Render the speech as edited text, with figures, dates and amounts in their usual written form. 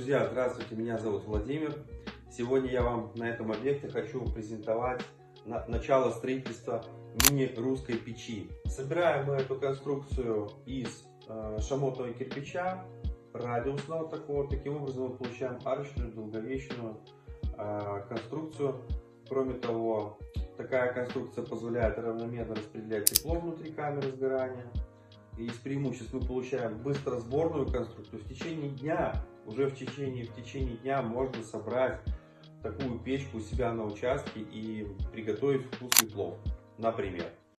Друзья, здравствуйте, меня зовут Владимир. Сегодня я вам на этом объекте хочу презентовать начало строительства мини-русской печи. Собираем мы эту конструкцию из шамотного кирпича, радиусного такого. Таким образом мы получаем арочную, долговечную конструкцию. Кроме того, такая конструкция позволяет равномерно распределять тепло внутри камеры сгорания. И из преимуществ мы получаем быстросборную конструкцию. В течение дня, уже в течение дня можно собрать такую печку у себя на участке и приготовить вкусный плов, например.